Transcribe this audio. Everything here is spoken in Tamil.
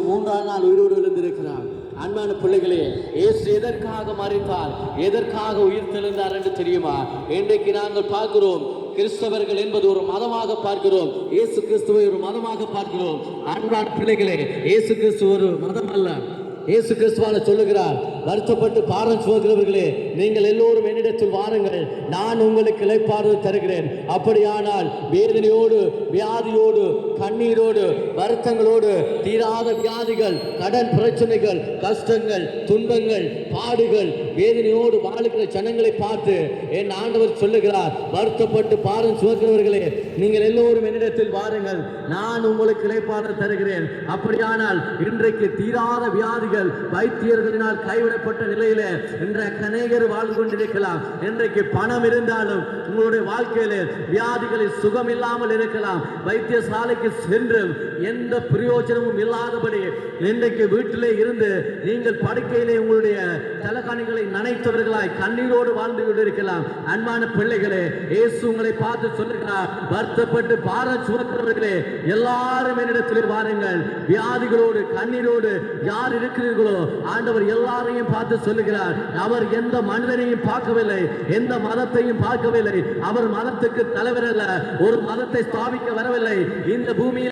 மூன்றாம் நாள் உயிரோடு எழுந்திருக்கிறார். அன்பான பிள்ளைகளே, இயேசு எதற்காக மரித்தார், எதற்காக உயிர் தெழுந்தார் என்று தெரியுமா? இன்றைக்கு நாங்கள் பார்க்கிறோம், கிறிஸ்தவர்கள் என்பது ஒரு மதமாக பார்க்கிறோம், இயேசு கிறிஸ்துவை ஒரு மதமாக பார்க்கிறோம். அன்பான பிள்ளைகளே, இயேசு கிறிஸ்து ஒரு மதம் அல்ல. இயேசு கிறிஸ்துவான சொல்லுகிறார், வருத்தப்பட்டு பாரம் சுமக்கிறவர்களே, நீங்கள் எல்லோரும் என்னிடத்தில் வாருங்கள், நான் உங்களுக்கு இளைப்பாறுதல் தருகிறேன். அப்படியானால் வேதனையோடு, வியாதியோடு, கண்ணீரோடு, வருத்தங்களோடு, தீராத வியாதிகள், கடன் பிரச்சனைகள், கஷ்டங்கள், துன்பங்கள், பாடுகள், வேதனையோடு வாழுகிற ஜனங்களை பார்த்து என் ஆண்டவர் சொல்லுகிறார், வருத்தப்பட்டு பாரம் சுமக்கிறவர்களே, நீங்கள் எல்லோரும் என்னிடத்தில் வாருங்கள், நான் உங்களுக்கு இளைப்பாறுதல் தருகிறேன். அப்படியானால் இன்றைக்கு தீராத வியாதிகள், வைத்தியர்களினால் கைவிடப்பட்ட நிலையில இன்றைக்கு அநேகர் வாழ்ந்து கொண்டிருக்கலாம். இன்றைக்கு பணம் இருந்தாலும் உங்களுடைய வாழ்க்கையில வியாதிகளில் சுகம் இல்லாமல் இருக்கலாம். வைத்தியசாலைக்கு சென்று எந்த பிரயோஜனமும் இல்லாதபடி இன்றைக்கு வீட்டிலே இருந்து நீங்கள் படுக்கையிலே உங்களுடைய தலகாணிகளை நனைத்தவர்களாய் கண்ணீரோடு வாழ்ந்து கொண்டிருக்கலாம். அன்பான பிள்ளைகளே, இயேசு உங்களை பார்த்து சொல்லுகிறார், வருத்தப்பட்டு பாரம் சுமக்கிறவர்களே, எல்லாரும் என்னிடத்திலே வாருங்கள். வியாதிகளோடு, கண்ணீரோடு யார் இருக்கிறீர்களோ ஆண்டவர் எல்லாரையும் பார்த்து சொல்லுகிறார். அவர் எந்த மனிதனையும் பார்க்கவில்லை, எந்த மதத்தையும் பார்க்கவில்லை. அவர் மதத்துக்கு தலைவர் அல்ல, ஒரு மதத்தை ஸ்தாபிக்க வரவில்லை. இந்த பூமியில்